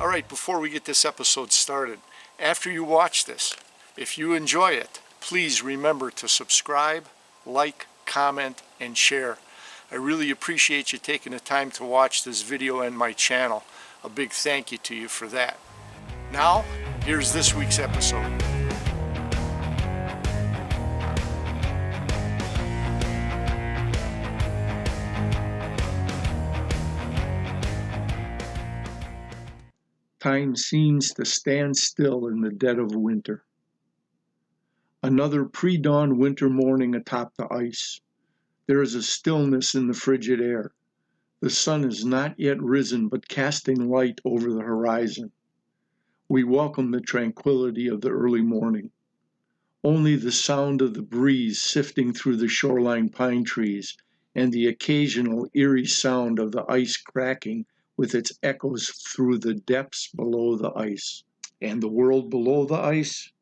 All right, before we get this episode started, after you watch this, if you enjoy it, please remember to subscribe, like, comment, and share. I really appreciate you taking the time to watch this video and my channel. A big thank you to you for that. Now, here's this week's episode. Time seems to stand still in the dead of winter. Another pre-dawn winter morning atop the ice. There is a stillness in the frigid air. The sun is not yet risen, but casting light over the horizon. We welcome the tranquility of the early morning. Only the sound of the breeze sifting through the shoreline pine trees and the occasional eerie sound of the ice cracking with its echoes through the depths below the ice. And the world below the ice?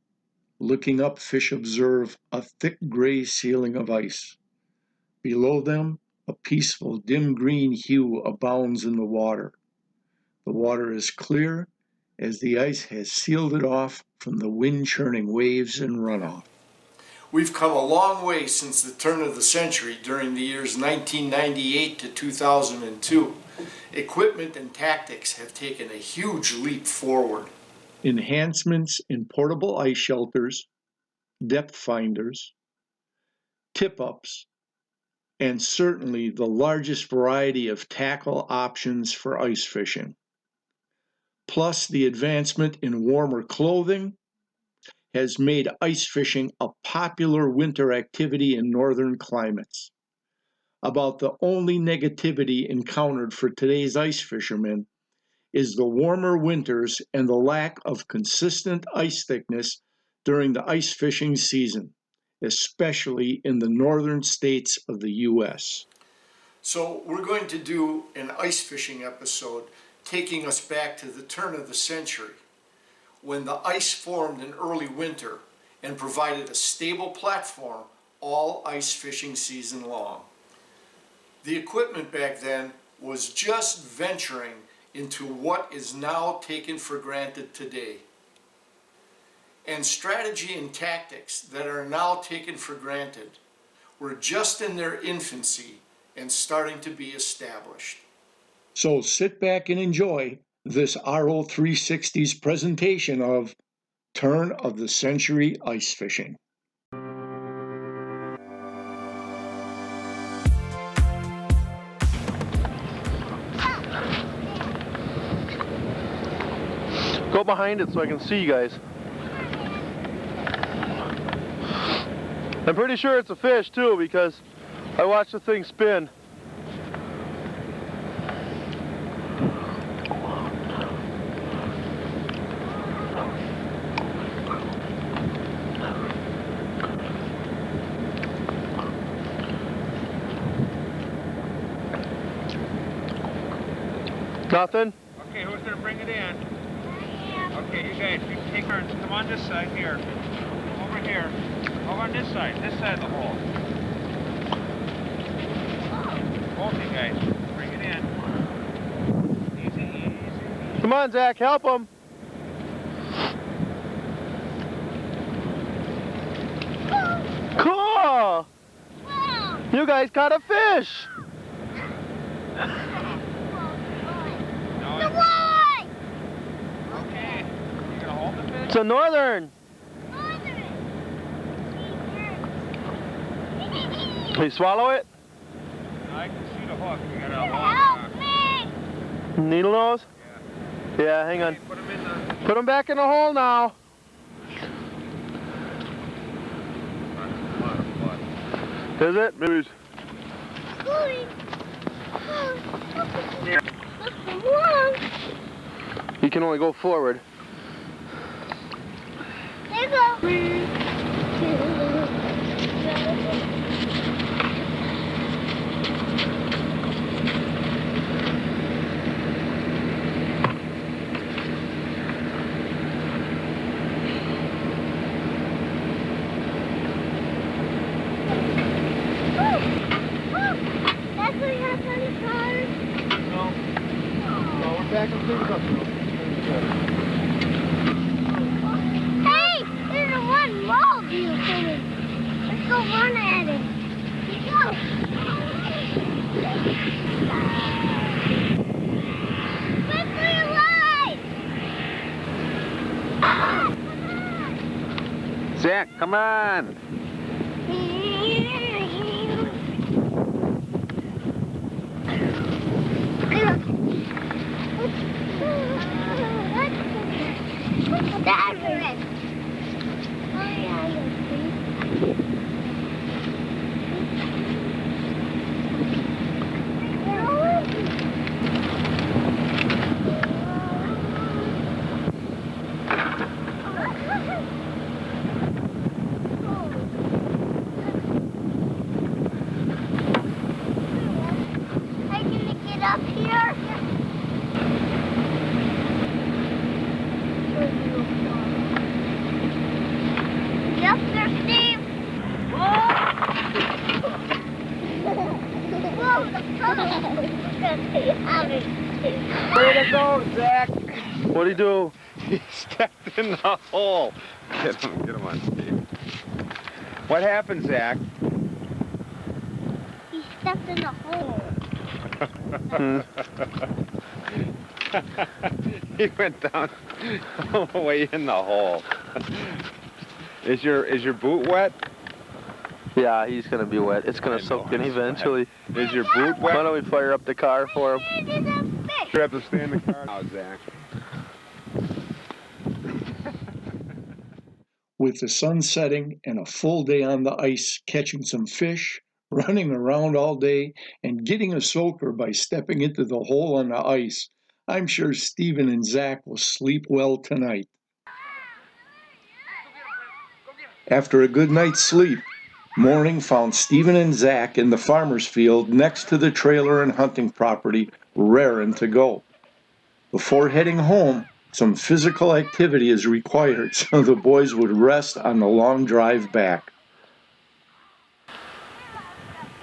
Looking up, fish observe a thick gray ceiling of ice. Below them, a peaceful, dim green hue abounds in the water. The water is clear, as the ice has sealed it off from the wind-churning waves and runoff. We've come a long way since the turn of the century during the years 1998 to 2002. Equipment and tactics have taken a huge leap forward. Enhancements in portable ice shelters, depth finders, tip-ups, and certainly the largest variety of tackle options for ice fishing. Plus, the advancement in warmer clothing has made ice fishing a popular winter activity in northern climates. About the only negativity encountered for today's ice fishermen is the warmer winters and the lack of consistent ice thickness during the ice fishing season, especially in the northern states of the U.S. So we're going to do an ice fishing episode taking us back to the turn of the century, when the ice formed in early winter and provided a stable platform all ice fishing season long. The equipment back then was just venturing into what is now taken for granted today. And strategy and tactics that are now taken for granted were just in their infancy and starting to be established. So sit back and enjoy this RO360's presentation of Turn of the Century Ice Fishing. Go behind it so I can see you guys. I'm pretty sure it's a fish too, because I watched the thing spin. Nothing? Okay, who's gonna bring it in? Okay, you guys, you take turns. Come on this side here. Over here. Over on this side of the hole. Both you guys, bring it in. Easy, easy. Come on, Zach, help him. Cool! You guys caught a fish! It's a northern. Can you swallow it? I can see the hook. You gotta help me! Needle nose? Yeah. Yeah, hang on. Put him in the... Put him back in the hole now. Is it? Maybe it's... You can only go forward. There you go. That's what you have on the cars? No. No, we're back and pick it up. Zach, come on. Up here. Yep, there, Steve. Whoa, Way to go, Zach. What'd he do? He stepped in the hole. Get him on Steve. What happened, Zach? He stepped in the hole. He went down all the way in the hole. Is your boot wet? Yeah, he's gonna be wet. It's gonna soak in eventually. Is your boot Why wet? don't we fire up the car for him? You have to stay in the car now, Zach. With the sun setting and a full day on the ice catching some fish, running around all day, and getting a soaker by stepping into the hole on the ice, I'm sure Stephen and Zach will sleep well tonight. After a good night's sleep, morning found Stephen and Zach in the farmer's field next to the trailer and hunting property, raring to go. Before heading home, some physical activity is required so the boys would rest on the long drive back.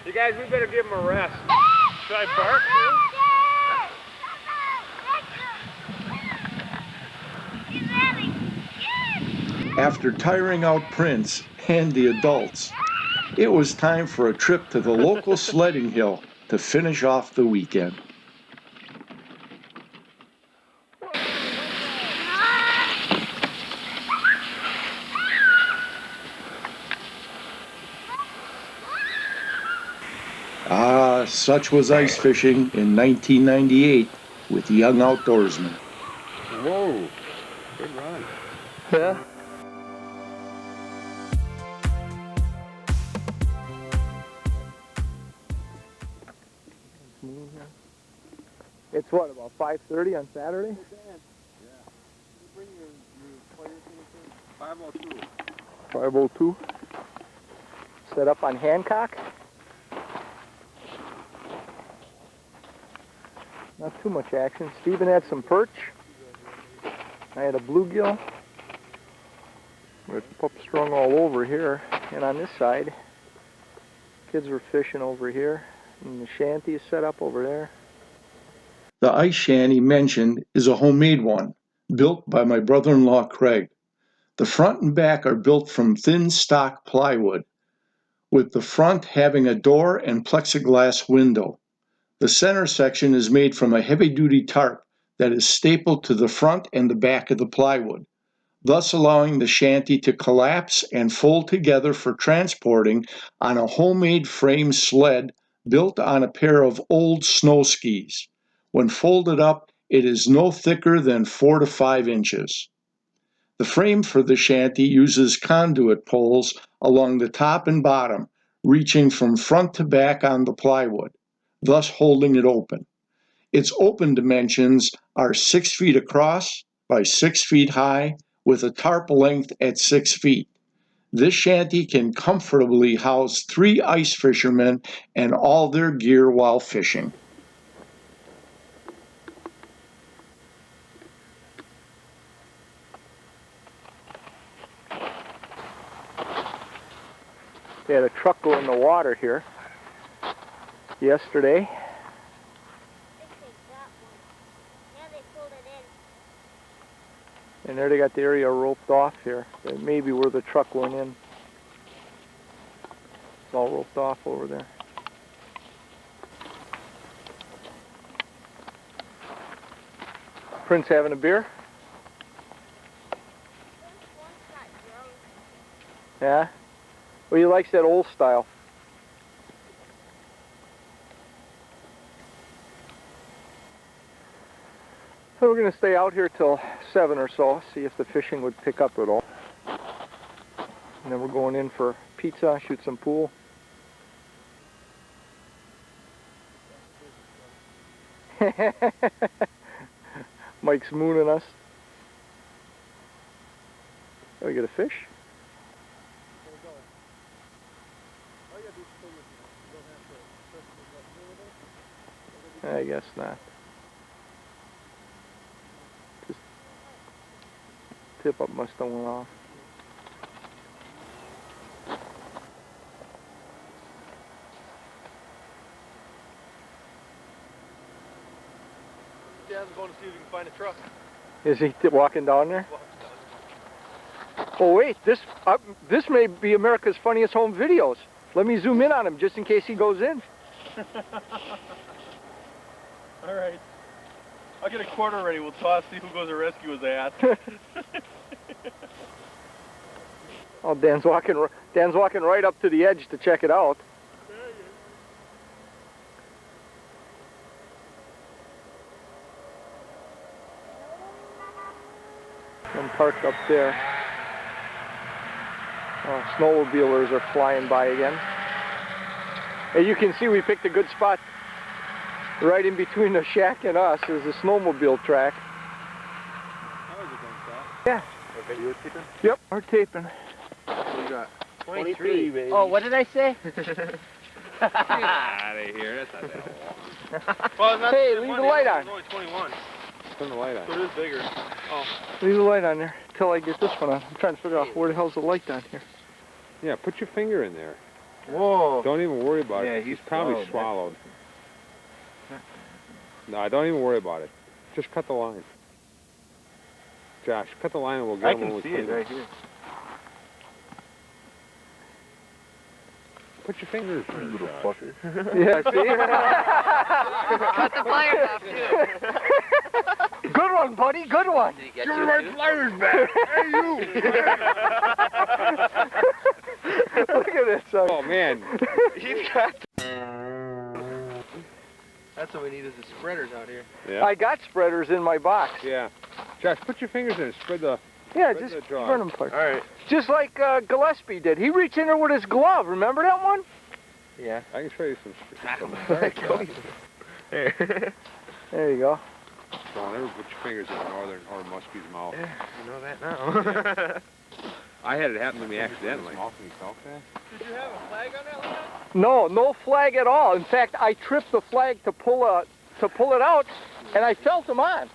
You guys, we better give him a rest. Should I bark? After tiring out Prince and the adults, it was time for a trip to the local sledding hill to finish off the weekend. Such was ice fishing in 1998 with young outdoorsmen. Whoa, good run. Yeah. It's what, about 5:30 on Saturday? Yeah. Bring your players in 502. 5:02. Set up on Hancock. Not too much action. Stephen had some perch. I had a bluegill. With pup strung all over here. And on this side, kids were fishing over here. And the shanty is set up over there. The ice shanty mentioned is a homemade one, built by my brother-in-law Craig. The front and back are built from thin stock plywood, with the front having a door and plexiglass window. The center section is made from a heavy-duty tarp that is stapled to the front and the back of the plywood, thus allowing the shanty to collapse and fold together for transporting on a homemade frame sled built on a pair of old snow skis. When folded up, it is no thicker than 4 to 5 inches. The frame for the shanty uses conduit poles along the top and bottom, reaching from front to back on the plywood, thus holding it open. Its open dimensions are 6 feet across by 6 feet high, with a tarp length at 6 feet. This shanty can comfortably house 3 ice fishermen and all their gear while fishing. They had a truck go in the water here yesterday. And there they got the area roped off here. That may be where the truck went in. It's all roped off over there. Prince having a beer? Yeah? Well, he likes that old style. So we're going to stay out here till 7 or so, see if the fishing would pick up at all. And then we're going in for pizza, shoot some pool. Mike's mooning us. Did we get a fish? I guess not. Just tip up must have went off. Dan's going to see if he can find a truck. Is he walking down there? Oh wait, this may be America's Funniest Home Videos. Let me zoom in on him just in case he goes in. All right. I'll get a quarter ready. We'll toss, see who goes to rescue his ass. Oh, Dan's walking right up to the edge to check it out. I'm parked up there. Oh, snowmobilers are flying by again. And you can see we picked a good spot. Right in between the shack and us is a snowmobile track. How is it going, Scott? Yeah. Are video taping? Yep, we're taping. What do you got? 23, baby. Oh, what did I say? Get out of here. That's not that long. Well, it's not Hey, that leave funny. the light on. It's only 21. Turn the light So it is bigger. Oh. Leave the light on there till I get this one on. I'm trying to figure out where the hell's the light down here. Yeah, put your finger in there. Whoa. Don't even worry about it. He's probably swallowed. No, don't even worry about it. Just cut the line. Josh, cut the line and we'll get I him when can we see clean it him. right here. Put your fingers in, Little Josh. fucker. Yeah, see? Cut the pliers off, too. Good one, buddy, good one. Did he get you, too? pliers back. Hey, you. Look at this. Oh, man. He's got... That's what we need is the spreaders out here. Yeah. I got spreaders in my box. Yeah. Josh, put your fingers in and spread the... Yeah, Spread just the jar. burn them apart. All right. Just like Gillespie did. He reached in there with his glove. Remember that one? Yeah. I can show you some... There. There you go. Don't ever put your fingers in northern or muskie's mouth. You know that now. I had it happen to me accidentally. Did you have a flag on that, Leon? No, no flag at all. In fact, I tripped the flag to pull it out, and I felt him on.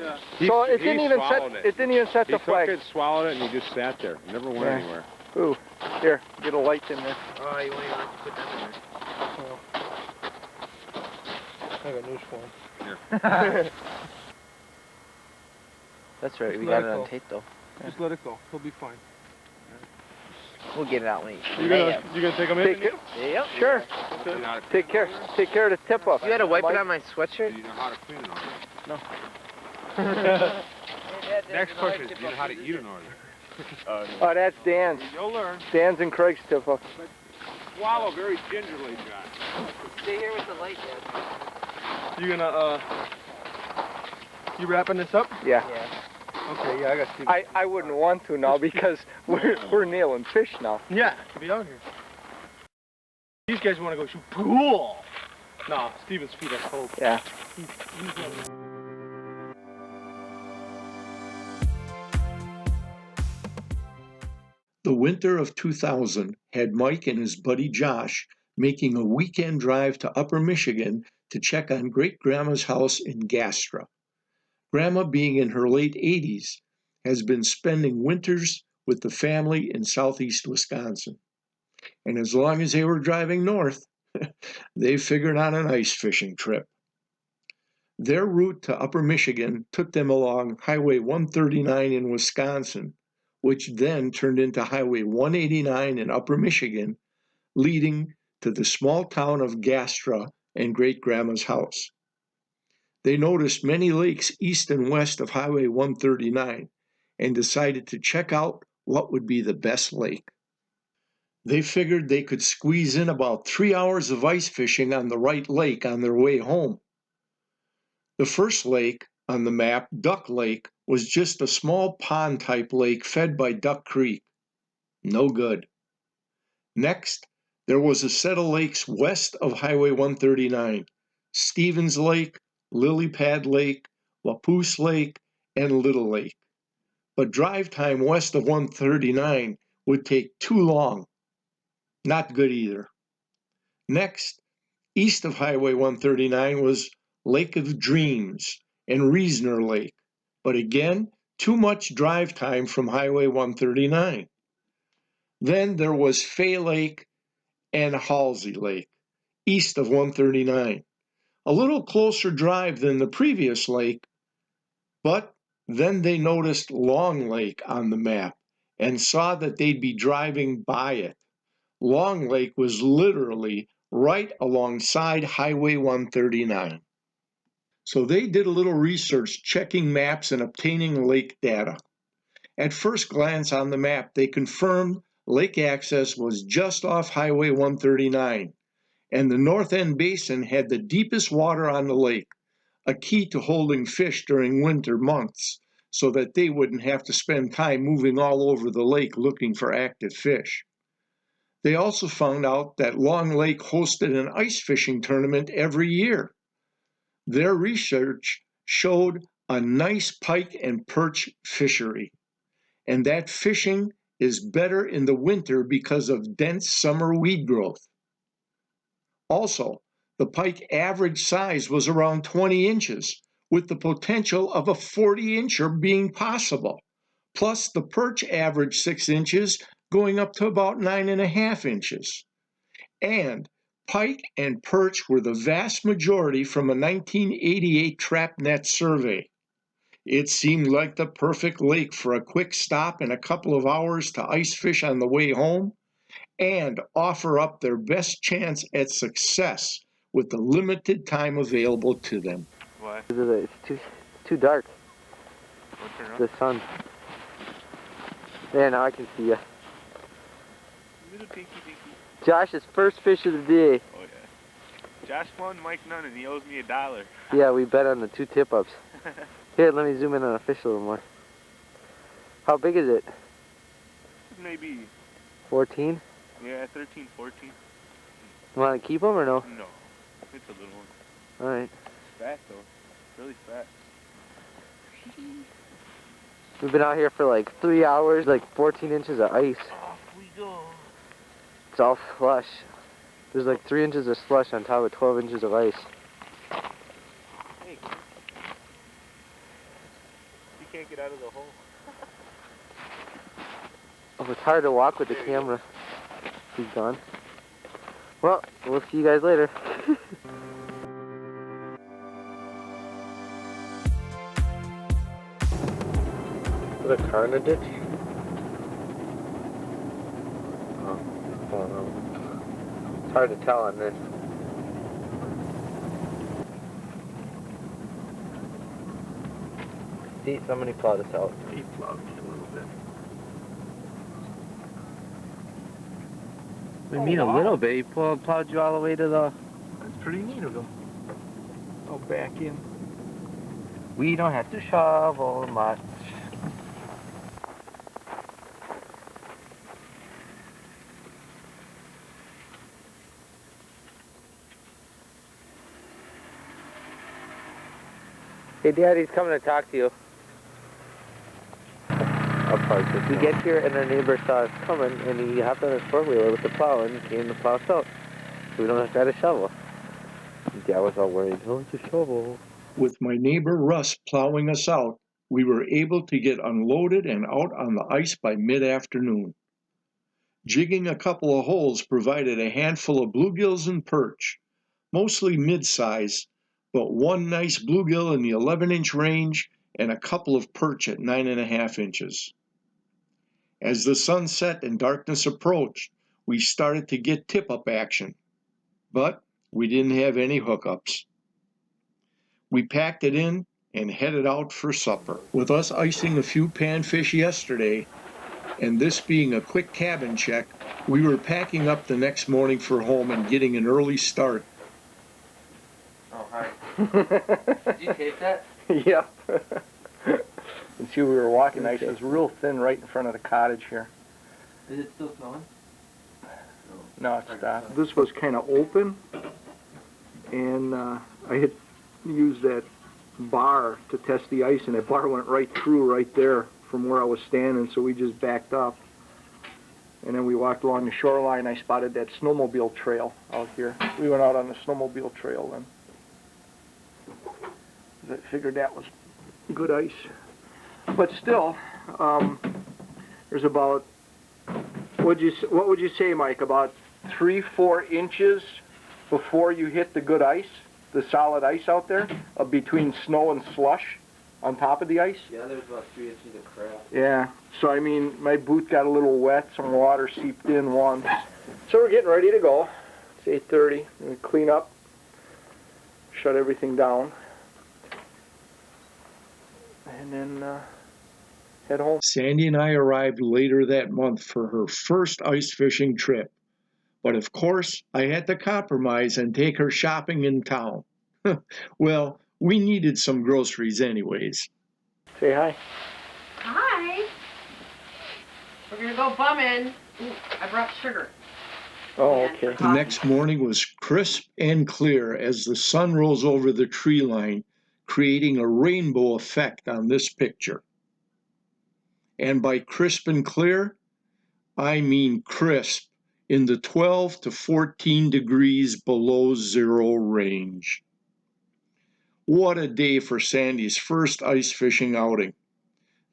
Yeah. So it didn't even set. swallowed It didn't even set He the flag. took it, swallowed it, and he just sat there. Never went Yeah. anywhere. Ooh, here, get a light in there. Oh, you won't even let you put them in there. I got news for him. That's right, we Just got let it it on go. tape, though. Just let it go. He'll be fine. We'll get it out when You gonna take him in? Take it. Yep. Sure. You know how to Take care. Take care of the tip up. You had to wipe Mike. it on my sweatshirt? Do you know how to clean an order? Next Next question is, do you know how to eat an order? Oh, that's Dan's. You'll learn. Dan's and Craig's tip up. Swallow very gingerly, John. Stay here with the light, Dad. You gonna, you wrapping this up? Yeah. Yeah. Okay, yeah, I got Steve. I wouldn't want to now because we're nailing fish now. Yeah, to be out here. These guys want to go shoot pool. No, Steven's feet are cold. Yeah. The winter of 2000 had Mike and his buddy Josh making a weekend drive to Upper Michigan to check on Great-Grandma's house in Gastra. Grandma, being in her late 80s, has been spending winters with the family in southeast Wisconsin. And as long as they were driving north, they figured on an ice fishing trip. Their route to Upper Michigan took them along Highway 139 in Wisconsin, which then turned into Highway 189 in Upper Michigan, leading to the small town of Gastra and Great-Grandma's house. They noticed many lakes east and west of Highway 139 and decided to check out what would be the best lake. They figured they could squeeze in about 3 hours of ice fishing on the right lake on their way home. The first lake on the map, Duck Lake, was just a small pond-type lake fed by Duck Creek. No good. Next, there was a set of lakes west of Highway 139, Stevens Lake, Lily Pad Lake, Wapoose Lake, and Little Lake. But drive time west of 139 would take too long. Not good either. Next, east of Highway 139 was Lake of Dreams and Reasoner Lake, but again, too much drive time from Highway 139. Then there was Fay Lake and Halsey Lake, east of 139. A little closer drive than the previous lake, but then they noticed Long Lake on the map and saw that they'd be driving by it. Long Lake was literally right alongside Highway 139. So they did a little research checking maps and obtaining lake data. At first glance on the map, they confirmed lake access was just off Highway 139, and the North End Basin had the deepest water on the lake, a key to holding fish during winter months so that they wouldn't have to spend time moving all over the lake looking for active fish. They also found out that Long Lake hosted an ice fishing tournament every year. Their research showed a nice pike and perch fishery, and that fishing is better in the winter because of dense summer weed growth. Also, the pike average size was around 20 inches, with the potential of a 40-incher being possible. Plus, the perch averaged 6 inches, going up to about 9.5 inches. And pike and perch were the vast majority from a 1988 trap net survey. It seemed like the perfect lake for a quick stop in a couple of hours to ice fish on the way home and offer up their best chance at success with the limited time available to them. What? It's too dark. What's her The sun. There, now I can see you. Little pinky dinky. Josh's first fish of the day. Oh yeah. Josh won, Mike none, and he owes me $1. Yeah, we bet on the 2 tip-ups. Here, let me zoom in on a fish a little more. How big is it? Maybe. 14? Yeah, 13, 14. You want to keep them or no? No. It's a little one. Alright. It's fat though. Really fat. We've been out here for like 3 hours, like 14 inches of ice. Off we go. It's all slush. There's like 3 inches of slush on top of 12 inches of ice. Hey. You can't get out of the hole. Oh, it's hard to walk with the camera. He's gone. Well, we'll see you guys later. Is it a car in the ditch? Oh, I don't know. It's hard to tell on this. See, somebody plowed us out. He plowed me a little bit. We mean a little bit. He plowed you all the way to the... That's pretty neat of him. I'll back in. We don't have to shovel much. Hey, Daddy's coming to talk to you. I'll park this. We get here and our neighbor saw us coming and he hopped on his four-wheeler with the plow and came to plow us out. So we don't have to have a shovel. Dad was all worried. Oh, it's a shovel. With my neighbor Russ plowing us out, we were able to get unloaded and out on the ice by mid-afternoon. Jigging a couple of holes provided a handful of bluegills and perch, mostly mid-size, but one nice bluegill in the 11-inch range and a couple of perch at 9.5 inches. As the sun set and darkness approached, we started to get tip-up action, but we didn't have any hookups. We packed it in and headed out for supper. With us icing a few panfish yesterday, and this being a quick cabin check, We were packing up the next morning for home and getting an early start. Oh, hi. Did you tape that? Yep. You see, we were walking ice. It was real thin right in front of the cottage here. Is it still snowing? No, it stopped. This was kind of open, and I had used that bar to test the ice, and that bar went right through right there from where I was standing, so we just backed up. And then we walked along the shoreline. I spotted that snowmobile trail out here. We went out on the snowmobile trail then. I figured that was good ice. But still, there's about, what would you say, Mike, about 3-4 inches before you hit the good ice, the solid ice out there, between snow and slush on top of the ice? Yeah, there's about 3 inches of crap. Yeah, so I mean, my boot got a little wet, some water seeped in once. So we're getting ready to go. It's 8:30, we clean up, shut everything down, and then head home. Sandy and I arrived later that month for her first ice fishing trip. But of course, I had to compromise and take her shopping in town. Well, we needed some groceries anyways. Say hi. Hi. We're gonna go bumming. Ooh, I brought sugar. Oh, And okay. The next morning was crisp and clear as the sun rose over the tree line, creating a rainbow effect on this picture. And by crisp and clear, I mean crisp in the 12 to 14 degrees below zero range. What a day for Sandy's first ice fishing outing.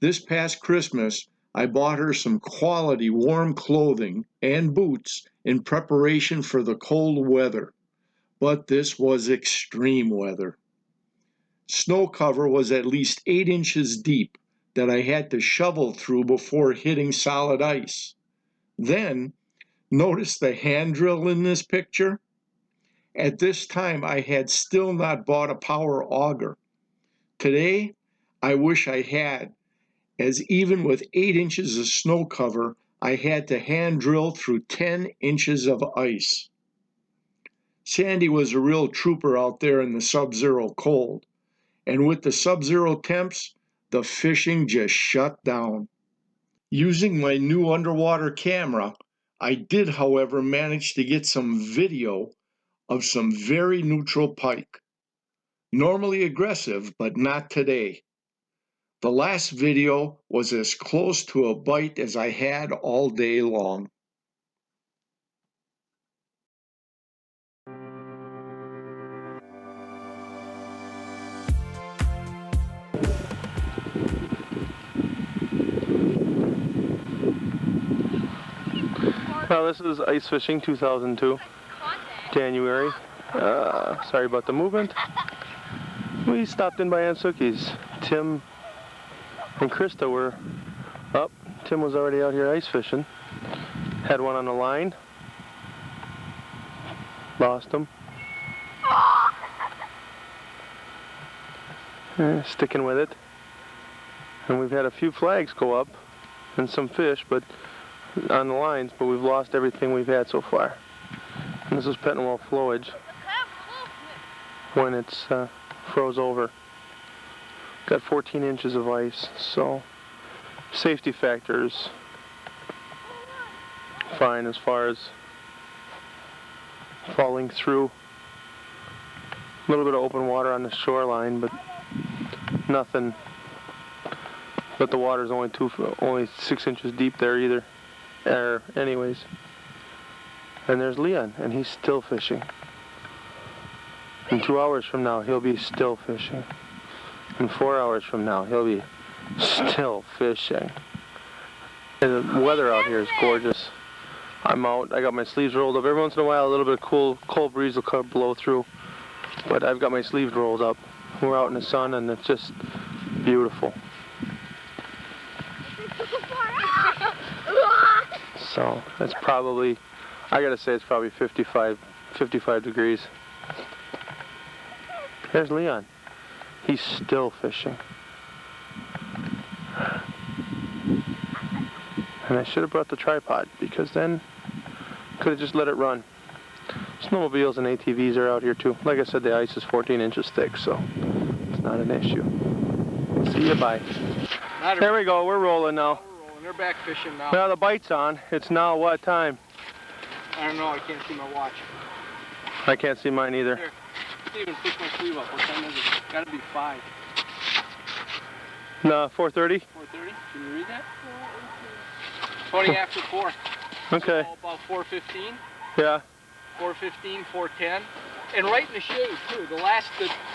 This past Christmas, I bought her some quality warm clothing and boots in preparation for the cold weather. But this was extreme weather. Snow cover was at least 8 inches deep that I had to shovel through before hitting solid ice. Then, notice the hand drill in this picture? At this time, I had still not bought a power auger. Today, I wish I had, as even with 8 inches of snow cover, I had to hand drill through 10 inches of ice. Sandy was a real trooper out there in the sub-zero cold, and with the sub-zero temps, the fishing just shut down. Using my new underwater camera, I did, however, manage to get some video of some very neutral pike. Normally aggressive, but not today. The last video was as close to a bite as I had all day long. Well, this is Ice Fishing 2002, January. Sorry about the movement. We stopped in by Ansukki's. Tim and Krista were up. Tim was already out here ice fishing. Had one on the line. Lost him. Sticking with it. And we've had a few flags go up and some fish, but on the lines, but we've lost everything we've had so far. And this is Pettenwell flowage when it's froze over. Got 14 inches of ice, so safety factors fine as far as falling through. A little bit of open water on the shoreline, but nothing. But the water's only 6 inches deep there either. Anyways. And there's Leon, and he's still fishing. In 2 hours from now, he'll be still fishing. In 4 hours from now, he'll be still fishing. And the weather out here is gorgeous. I'm out. I got my sleeves rolled up. Every once in a while, a little bit of cold breeze will blow through. But I've got my sleeves rolled up. We're out in the sun, and it's just beautiful. So it's probably, I gotta say, it's probably 55 degrees. There's Leon. He's still fishing. And I should have brought the tripod, because then Could have just let it run. Snowmobiles and ATVs are out here too. Like I said, the ice is 14 inches thick, so it's not an issue. See you, bye. There we go, we're rolling now. We're rolling. They're back fishing now. Now the bite's on. It's now what time? I don't know, I can't see my watch. I can't see mine either. Here, Steven, push my sleeve up. What time is it? Gotta be 5. No, 4:30? 4:30? Can you read that? 20 after 4. Okay. So about 4:15. Yeah. 4:15, 4:10. And right in the shade too. The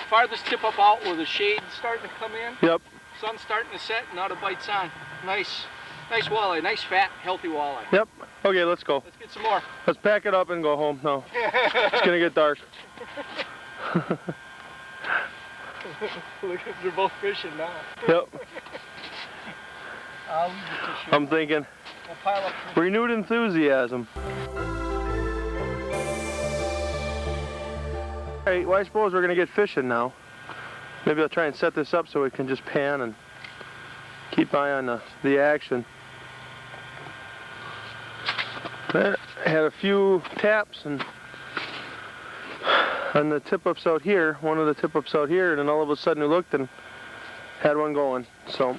farthest tip up out where the shade's starting to come in. Yep. Sun's starting to set, now the bite's on. Nice walleye, nice fat, healthy walleye. Yep. Okay, let's go. Let's get some more. Let's pack it up and go home now. It's gonna get dark. Look, they're both fishing now. Yep. I'll leave the tissue. I'm thinking. We'll pile up. Renewed enthusiasm. Alright, well I suppose we're gonna get fishing now. Maybe I'll try and set this up so we can just pan and keep eye on the action. I had a few taps and on the tip-ups out here, one of the tip-ups out here, and then all of a sudden we looked and had one going. So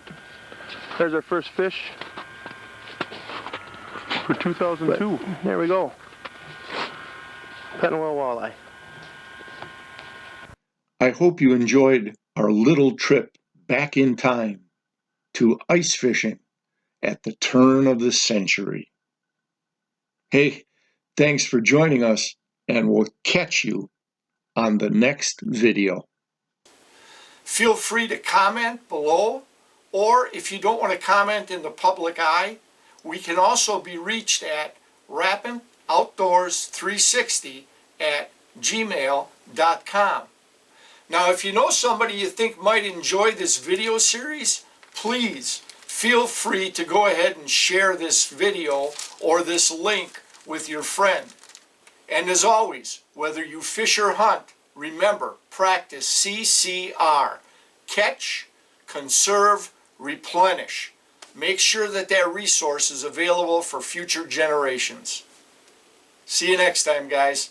there's our first fish for 2002. There we go. Penwell walleye. I hope you enjoyed our little trip back in time to ice fishing at the turn of the century. Hey, thanks for joining us, and we'll catch you on the next video. Feel free to comment below, or if you don't want to comment in the public eye, we can also be reached at rappinoutdoors360@gmail.com. Now, if you know somebody you think might enjoy this video series, please feel free to go ahead and share this video or this link with your friend. And as always, whether you fish or hunt, remember, practice CCR. Catch, conserve, replenish. Make sure that that resource is available for future generations. See you next time, guys.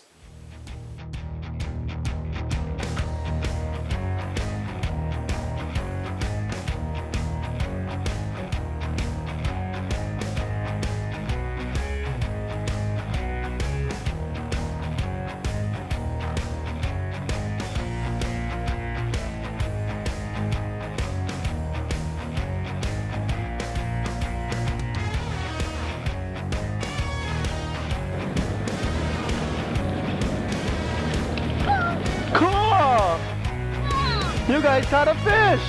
Cool! You guys caught a fish!